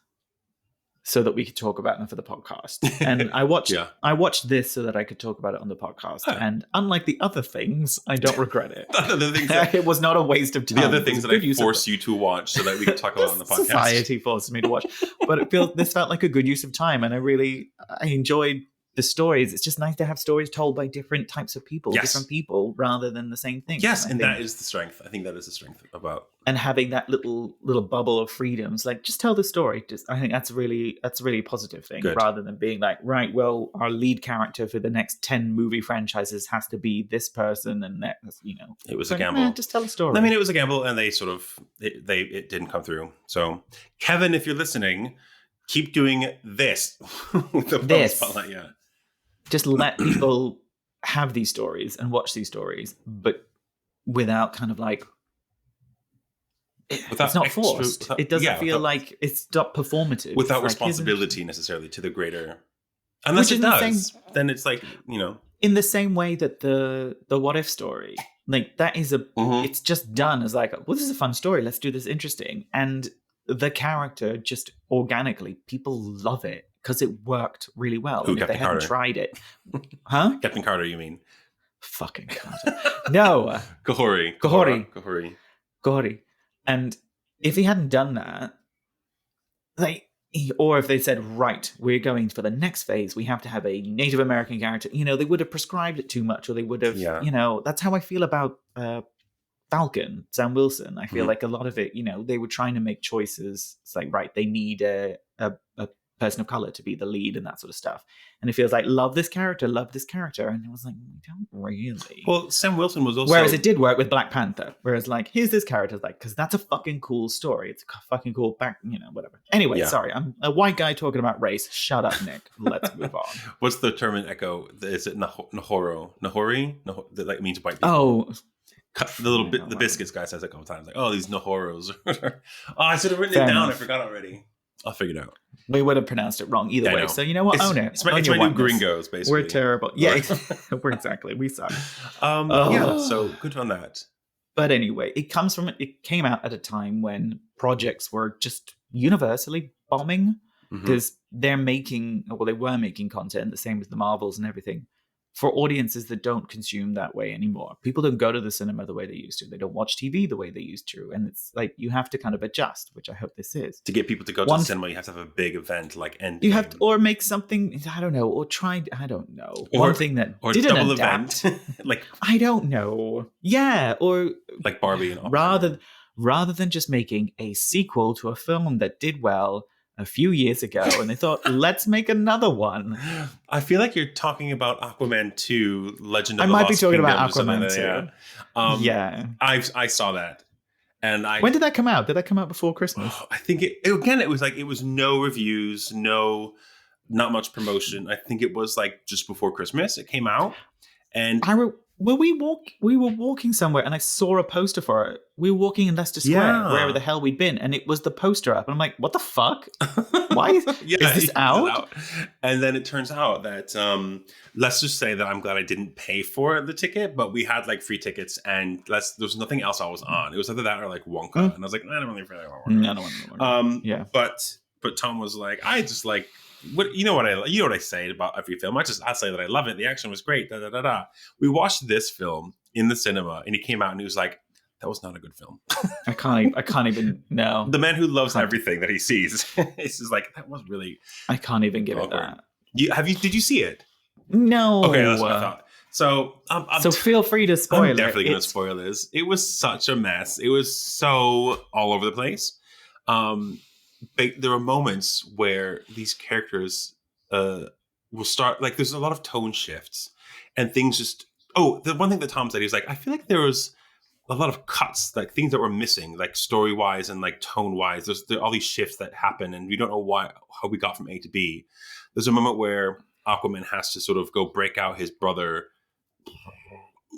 so that we could talk about them for the podcast. And I watched this so that I could talk about it on the podcast. Huh. And unlike the other things, I don't regret it. It was not a waste of time. The other things that I force you to watch so that we can talk about it on the podcast. Society forces me to watch. But this felt like a good use of time. And I enjoyed the stories. It's just nice to have stories told by different types of people, different people, rather than the same thing. Yes, and that is the strength. I think that is the strength about. And having that little bubble of freedoms, like just tell the story. I think that's a really positive thing, rather than being like, right, well, our lead character for the next 10 movie franchises has to be this person, and that, you know, it was a gamble. Just tell a story. I mean, it was a gamble, and they sort of it didn't come through. So, Kevin, if you're listening, keep doing this. Spotlight, yeah. Just let people have these stories and watch these stories, but without kind of like, it's not forced. It doesn't feel like it's not performative. Without responsibility necessarily to the greater. Unless it does, then it's like, you know. In the same way that the What If story, like that is it's just done as like, well, this is a fun story. Let's do this interesting. And the character just organically, people love it. Because it worked really well. And if they hadn't tried it. Huh? Captain Carter, you mean? Fucking Carter. No. Kahori. And if he hadn't done that, or if they said, right, we're going for the next phase, we have to have a Native American character, you know, they would have prescribed it too much, or they would have, you know, that's how I feel about Falcon, Sam Wilson. I feel like a lot of it, they were trying to make choices. It's like, right, they need a person of color to be the lead and that sort of stuff. And it feels like, love this character. And it was like, we don't really. Well, Sam Wilson was also... Whereas it did work with Black Panther. Whereas like, here's this character, like, because that's a fucking cool story. It's a fucking cool whatever. Anyway, sorry, I'm a white guy talking about race. Shut up, Nick. Let's move on. What's the term in Echo? Is it Nahori? That like means white people. Oh, the biscuits guy says it a couple times, like, oh, these Nahoros. I should have written it down. I forgot already. I'll figure it out. We would have pronounced it wrong either way. So you know what? Own it. It's my new gringos, basically. We're terrible. Yeah, we're exactly. We suck. Yeah, so good on that. But anyway, it came out at a time when projects were just universally bombing because they were making content the same as the Marvels and everything for audiences that don't consume that way anymore. People don't go to the cinema the way they used to. They don't watch TV the way they used to. And it's like, you have to kind of adjust, which I hope this is. To get people to go to the cinema, you have to have a big event like Endgame. You have to, or make something, I don't know, or try, I don't know. One thing that didn't adapt. Like, I don't know. Yeah, or like Barbie and Oppenheimer. Rather than just making a sequel to a film that did well a few years ago, and they thought, let's make another one. I feel like you're talking about Aquaman 2, Legend of the Lost Kingdom. I might be talking about Aquaman 2. Yeah. I saw that. And when did that come out? Did that come out before Christmas? I think it was no reviews, not much promotion. I think it was like just before Christmas it came out. And we were walking somewhere and I saw a poster for it. We were walking in Leicester Square, wherever the hell we'd been, and it was the poster up. And I'm like, what the fuck? Why is this out? And then it turns out that let's just say that I'm glad I didn't pay for the ticket, but we had like free tickets and there was nothing else I was on. It was either that or like Wonka. And I was like, I don't really feel like Wonka. I don't want to But Tom was like, I just like, what you know what I say about every film. I say that I love it. The action was great. Da da da da. We watched this film in the cinema, and he came out and he was like, "That was not a good film." I can't even know. The man who loves everything that he sees. It's just like, that was really. I can't even give it that. Did you see it? No. Okay, that's what I thought. So so feel free to spoil it. I'm definitely going to spoil this. It was such a mess. It was so all over the place. There are moments where these characters will start, like, there's a lot of tone shifts and things just, the one thing that Tom said, he was like, I feel like there was a lot of cuts, like things that were missing, like story wise and like tone wise. There are all these shifts that happen and we don't know how we got from A to B. There's a moment where Aquaman has to sort of go break out his brother,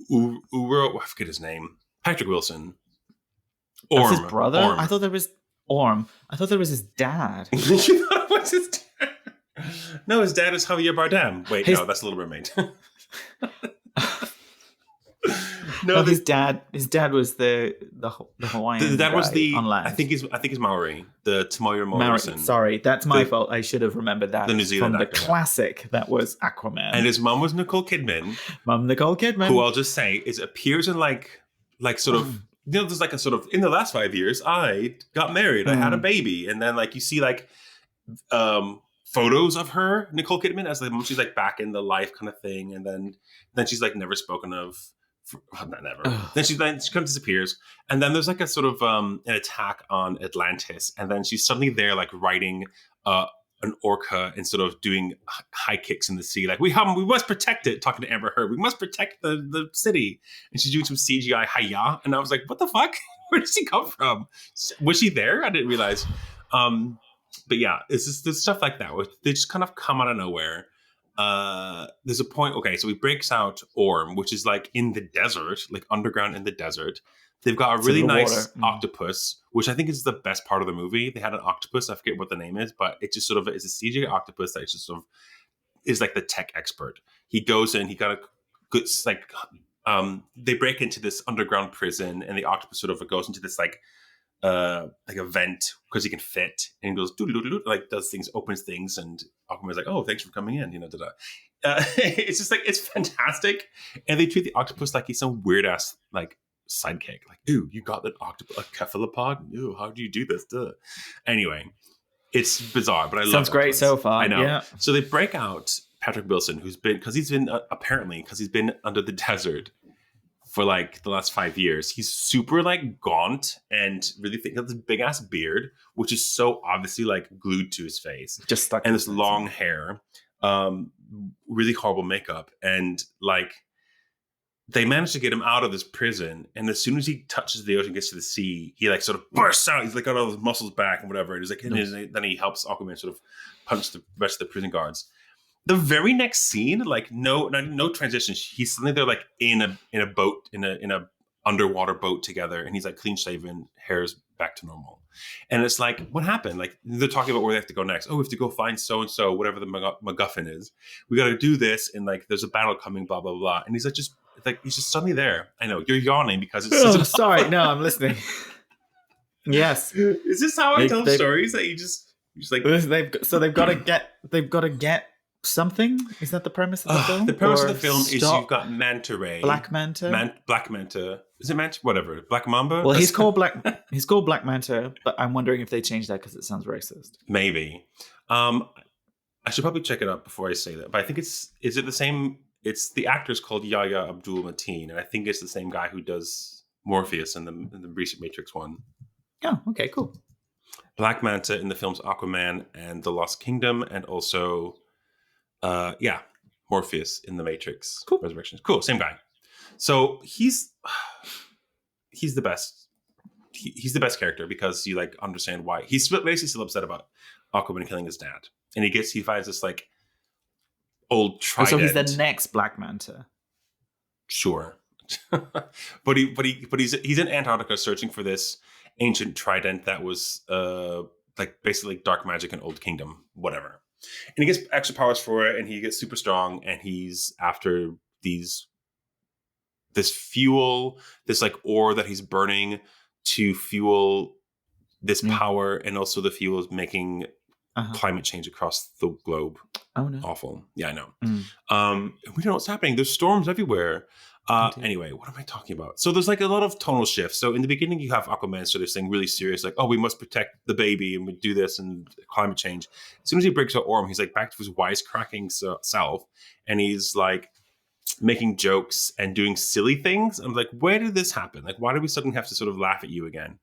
I forget his name, Patrick Wilson. That's his brother? Orm. I thought there was Orm. I thought that was his dad. You thought it was his dad? No, his dad is Javier Bardem. Wait, no, that's Little Mermaid. No, his dad was the Hawaiian. The dad guy was on land. I think he's Maori. The Tamoya Morrison. Sorry, that's my fault. I should have remembered that. The New Zealand from actor. The classic that was Aquaman. And his mom was Nicole Kidman. Who I'll just say appears in like sort of. There's like a sort of, in the last 5 years, I got married, I had a baby. And then like you see like photos of her, Nicole Kidman, as like she's like back in the life kind of thing. And then she's like never spoken of, not never. Then she kind of disappears. And then there's like a sort of an attack on Atlantis. And then she's suddenly there like writing an orca and sort of doing high kicks in the sea. Like, we must protect it, talking to Amber Heard. We must protect the city. And she's doing some CGI hi-ya. And I was like, what the fuck? Where did she come from? Was she there? I didn't realize. But yeah, it's just there's stuff like that. Where they just kind of come out of nowhere. There's a point, okay, so he breaks out Orm, which is like in the desert, like underground in the desert. They've got a really nice octopus, which I think is the best part of the movie. They had an octopus, I forget what the name is, but it just sort of is a CGI octopus that just sort of is like the tech expert. He goes in, he got a good, like, they break into this underground prison, and the octopus sort of goes into this like a vent because he can fit, and he goes like does things, opens things, and Aquaman's like, oh, thanks for coming in, it's just like, it's fantastic. And they treat the octopus like he's some weird ass like sidekick, like, ooh, you got that octopus, a cephalopod, ooh, how do you do this? Duh. Anyway, it's bizarre, but I love it. Sounds great so far. I know. Yeah. So they break out Patrick Wilson, who's been, because he's been under the desert for like the last 5 years. He's super like gaunt and really thick. He has this big ass beard, which is so obviously like glued to his face, just stuck, and this long hair, really horrible makeup, and like they managed to get him out of this prison. And as soon as he touches the ocean, gets to the sea, he like sort of bursts out. He's like got all his muscles back and whatever. And he's like, and then he helps Aquaman sort of punch the rest of the prison guards. The very next scene, like no transition. He's suddenly they're like in a boat, in a underwater boat together, and he's like clean shaven, hair's back to normal. And it's like, what happened? Like they're talking about where they have to go next. Oh, we have to go find so and so, whatever the MacGuffin is. We got to do this, and like there's a battle coming, blah blah blah. And he's like he's just suddenly there. I know you're yawning because it's sorry. No, I'm listening. Yes, is this how I tell stories that you just like they've got to get something? Is that the premise of the film? The premise of the film is you've got Manta Ray, Black Manta, Black Manta. Is it Manta? Whatever, Black Mamba. Well, he's called Black Manta, but I'm wondering if they changed that because it sounds racist. Maybe. I should probably check it out before I say that. But I think is it the same? It's the actor's called Yahya Abdul-Mateen, and I think it's the same guy who does Morpheus in the recent Matrix one. Oh, okay, cool. Black Manta in the films Aquaman and The Lost Kingdom, and also, Morpheus in the Matrix Resurrections. Cool, same guy. So he's the best. He's the best character because you like understand why he's basically still upset about Aquaman killing his dad, and he finds this like old trident. So he's the next Black Manta. Sure, but he's in Antarctica searching for this ancient trident that was like basically dark magic in Old Kingdom, whatever. And he gets extra powers for it, and he gets super strong, and he's after this fuel, this like ore that he's burning to fuel this power, and also the fuel is making climate change across the globe. Oh no. Awful. Yeah, I know. We don't know what's happening. There's storms everywhere. Anyway, what am I talking about? So there's like a lot of tonal shifts. So in the beginning, you have Aquaman sort of saying really serious, like, oh, we must protect the baby and we do this and climate change. As soon as he breaks out Orm, he's like back to his wisecracking self. And he's like making jokes and doing silly things. I'm like, where did this happen? Like, why do we suddenly have to sort of laugh at you again?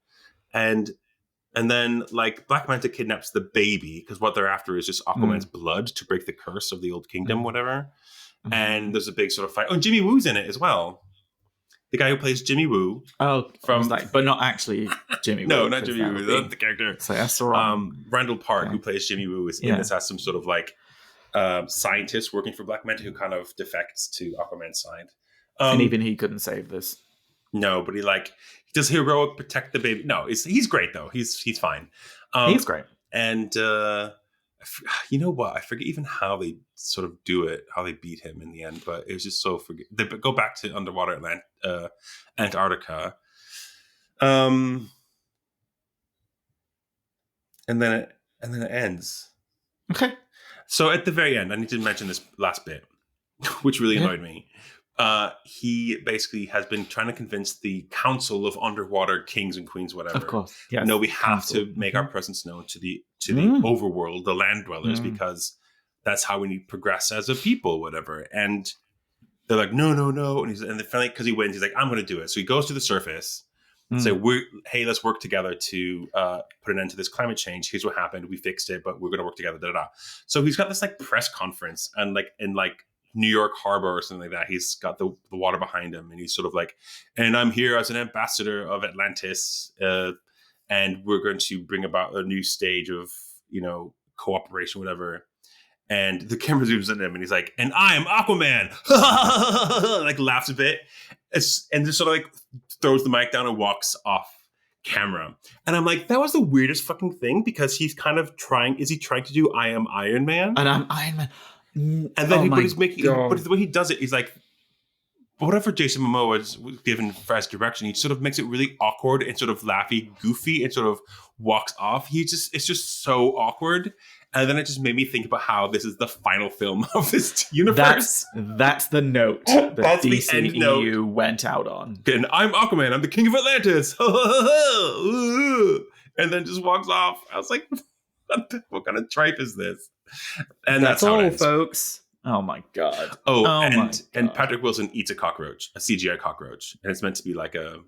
And then like Black Manta kidnaps the baby because what they're after is just Aquaman's blood to break the curse of the Old Kingdom, whatever. And there's a big sort of fight. Oh, Jimmy Woo's in it as well. The guy who plays Jimmy Woo. Oh, from but not actually Jimmy Woo. No, not Jimmy Woo. That's the character. So that's the wrong. Randall Park, who plays Jimmy Woo, is in this as some sort of like scientist working for Black Manta who kind of defects to Aquaman's side. And even he couldn't save this. No, but he does heroic protect the baby. No, he's great though. He's fine. He's great. And you know what? I forget even how they sort of do it, how they beat him in the end. But it was just so they go back to underwater Antarctica, and then it ends. Okay. So at the very end, I need to mention this last bit, which really annoyed me. He basically has been trying to convince the Council of Underwater Kings and Queens, whatever. Of course, yes. No, we have to make our presence known to the overworld, the land dwellers, because that's how we need to progress as a people, whatever. And they're like, no, and they finally, because he wins, he's like, I'm going to do it. So he goes to the surface and say, hey, let's work together to put an end to this climate change. Here's what happened. We fixed it, but we're going to work together. Da, da, da. So he's got this like press conference and like in like New York Harbor or something like that. He's got the water behind him, and he's sort of like, and I'm here as an ambassador of Atlantis, and we're going to bring about a new stage of, cooperation, whatever. And the camera zooms in him, and he's like, and I'm Aquaman, like laughs a bit, and just sort of like throws the mic down and walks off camera. And I'm like, that was the weirdest fucking thing, because he's kind of is he trying to do I am Iron Man? And I'm Iron Man. And then but the way he does it, he's like, whatever Jason Momoa was given for his direction, he sort of makes it really awkward and sort of laughy, goofy, and sort of walks off. It's just so awkward. And then it just made me think about how this is the final film of this universe. That's the note that DCEU went out on. And I'm Aquaman. I'm the king of Atlantis. And then just walks off. I was like, what kind of tripe is this? And that's all, how it ends. folks. Oh my god. Oh, and Patrick Wilson eats a cockroach, a CGI cockroach, and it's meant to be like a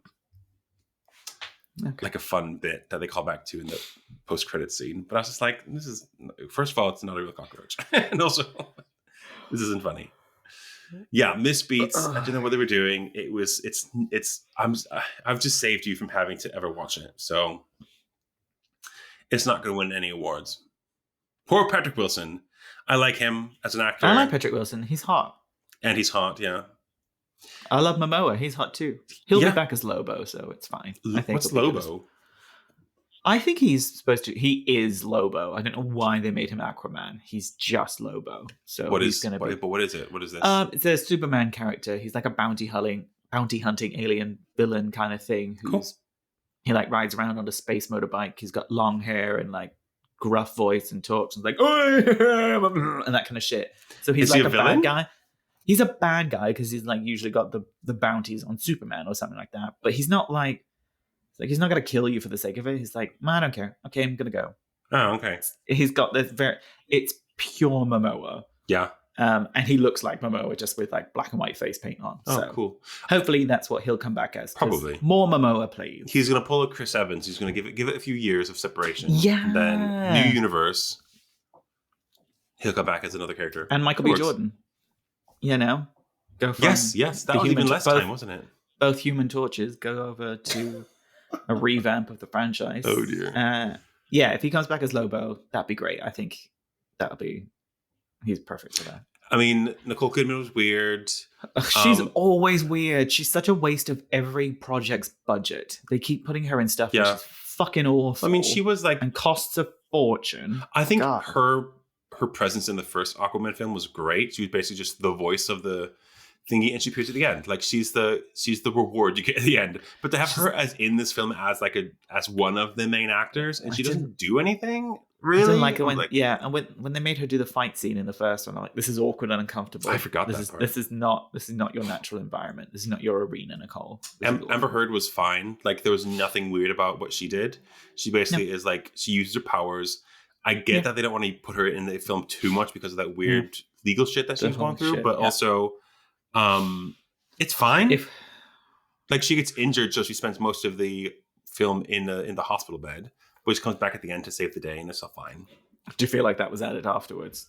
fun bit that they call back to in the post-credit scene. But I was just like, this is, first of all, it's not a real cockroach, and also this isn't funny. Yeah, misbeats. I didn't know what they were doing. I've just saved you from having to ever watch it, so it's not going to win any awards. Poor Patrick Wilson. I like him as an actor. I like Patrick Wilson. He's hot. And he's hot, yeah. I love Momoa. He's hot too. He'll be back as Lobo, so it's fine. I think. What's Lobo? I think he's supposed to. He is Lobo. I don't know why they made him Aquaman. He's just Lobo. So what is it? What is this? It's a Superman character. He's like a bounty hunting alien villain kind of thing. He like rides around on a space motorbike. He's got long hair and like gruff voice and talks and like and that kind of shit. So he's like a bad guy. He's a bad guy because he's like usually got the bounties on Superman or something like that. But he's not like he's not gonna kill you for the sake of it. He's like, I don't care. Okay, I'm gonna go. Oh, okay. He's got this it's pure Momoa. Yeah. And he looks like Momoa just with like black and white face paint on. Oh, so cool. Hopefully that's what he'll come back as. Probably. More Momoa, please. He's gonna pull a Chris Evans. He's gonna give it a few years of separation. Yeah. And then new universe. He'll come back as another character. And Michael B. Jordan. You know? Go from yes. That was even less time, wasn't it? Both Human Torches go over to a revamp of the franchise. Oh dear. Yeah, if he comes back as Lobo, that'd be great. I think he's perfect for that. I mean, Nicole Kidman was weird. She's always weird. She's such a waste of every project's budget. They keep putting her in stuff which is fucking awful. I mean, she was like... And costs a fortune. I think her presence in the first Aquaman film was great. She was basically just the voice of the thingy, and she appears at the end. Like she's the reward you get at the end. But to have her as in this film as one of the main actors, and she doesn't do anything really. I didn't like it when they made her do the fight scene in the first one. I'm like, this is awkward and uncomfortable. I forgot that part. This is not your natural environment. This is not your arena, Nicole. Amber Heard was fine. Like there was nothing weird about what she did. She basically is like she uses her powers. I get that they don't want to put her in the film too much because of that weird legal shit that she's going through, but also. It's fine. Like she gets injured, so she spends most of the film in the hospital bed, but she comes back at the end to save the day, and it's all fine. Do you feel like that was added afterwards?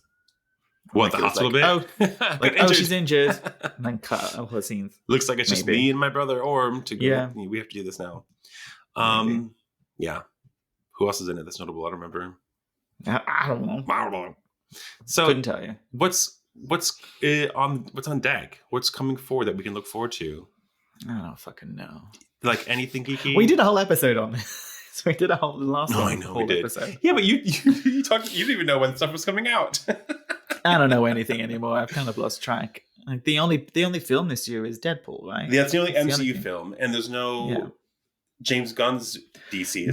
What, the hospital bit? She's injured, and then cut all her scenes. Looks like it's just me and my brother Orm to go. Yeah, we have to do this now. Yeah. Who else is in it that's notable? I don't remember. I don't know. So couldn't tell you. What's on deck? What's coming forward that we can look forward to? I don't fucking know. Like anything geeky? We did a whole episode on this. So we did a whole I know we did. Episode. Yeah, but you talked. You didn't even know when stuff was coming out. I don't know anything anymore. I've kind of lost track. Like the only film this year is Deadpool, right? Yeah, it's the only MCU film, and there's no James Gunn's DC.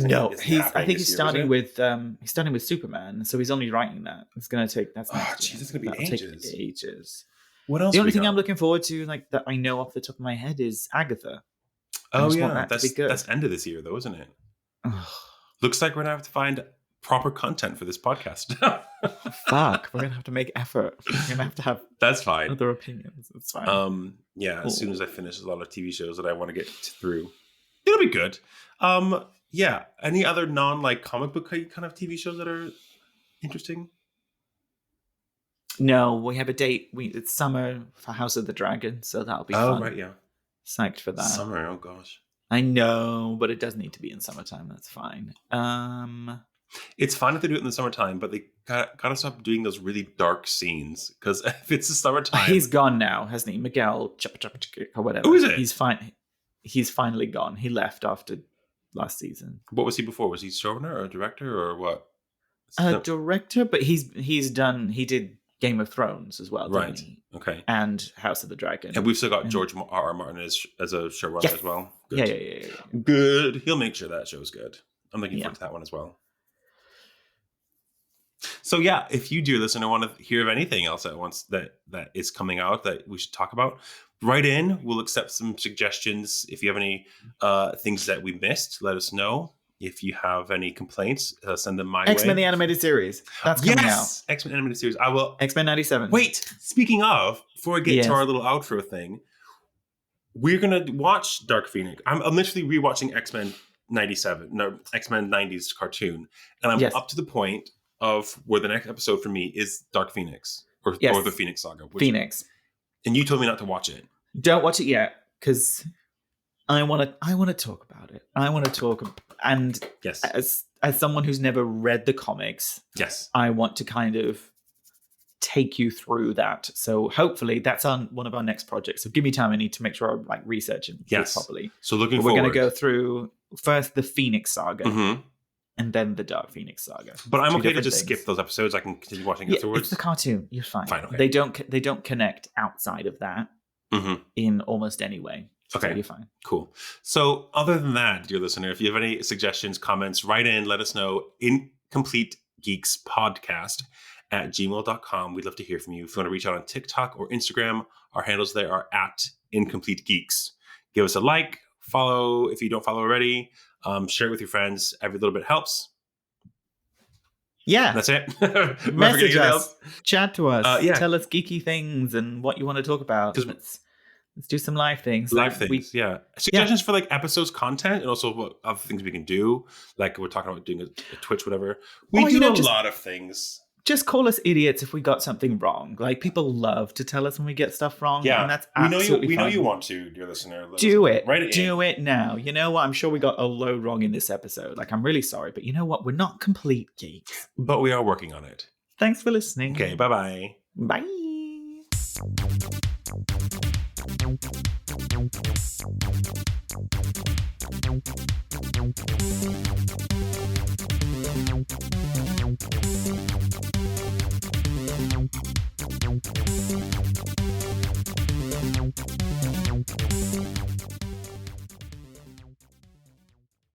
I think he's starting with Superman, so he's only writing that. It's gonna take it's gonna be ages. What else? The only thing I'm looking forward to, like that I know off the top of my head, is Agatha. Oh yeah, that's end of this year though, isn't it? Looks like we're gonna have to find proper content for this podcast. Fuck, we're gonna have to make effort. We're gonna have to have that's fine. Other opinions. It's fine. As soon as I finish a lot of TV shows that I want to get through. It'll be good. Any other non comic book kind of TV shows that are interesting? No, we have a date. It's summer for House of the Dragon, so that'll be fun. Oh right, yeah. Psyched for that. Summer, oh gosh. I know, but it does need to be in summertime. That's fine. It's fine if they do it in the summertime, but they gotta stop doing those really dark scenes. Because if it's the summertime, he's gone now, hasn't he? Miguel or whatever. Who is it? He's fine. He's finally gone. He left after last season. What was he before? Was he showrunner or director or what? Director, but he did Game of Thrones as well, right? Didn't he? Okay, and House of the Dragon, and we've still got George R.R. Martin as a showrunner as well. Good. Yeah. Good. He'll make sure that show's good. I'm looking forward to that one as well. So yeah, if you, dear listener, want to hear of anything else that is coming out that we should talk about, write in. We'll accept some suggestions. If you have any things that we missed, let us know. If you have any complaints, send them my way. X-Men the Animated Series. That's coming out. X-Men Animated Series. I will. X-Men 97. Wait, speaking of, before I get to our little outro thing, we're going to watch Dark Phoenix. I'm literally rewatching X-Men 97, no, X-Men 90s cartoon. And I'm up to the point of where the next episode for me is Dark Phoenix or the Phoenix Saga. Phoenix. And you told me not to watch it. Don't watch it yet, because I want to talk about it. I want to talk, and as someone who's never read the comics, I want to kind of take you through that. So hopefully that's on one of our next projects. So give me time. I need to make sure I like research and do it properly. So looking forward. We're going to go through first the Phoenix Saga. And then the Dark Phoenix Saga. But I'm okay to just skip those episodes. I can continue watching afterwards. It's the cartoon. You're fine. Okay. They don't connect outside of that in almost any way. Okay. So you're fine. Cool. So other than that, dear listener, if you have any suggestions, comments, write in, let us know. incompletegeekspodcast@gmail.com. We'd love to hear from you. If you want to reach out on TikTok or Instagram, our handles there are @incompletegeeks. Give us a like, follow if you don't follow already. Share it with your friends. Every little bit helps. Yeah. That's it. Message us. Chat to us. Tell us geeky things and what you want to talk about. Let's do some live things. Suggestions for like episodes content and also what other things we can do. Like we're talking about doing a Twitch, whatever. We do a lot of things. Just call us idiots if we got something wrong. Like people love to tell us when we get stuff wrong. Yeah, and that's absolutely we know you want to, dear listener. Do it. Do it now. You know what? I'm sure we got a load wrong in this episode. Like I'm really sorry, but you know what? We're not complete geeks. But we are working on it. Thanks for listening. Okay, bye-bye. Bye.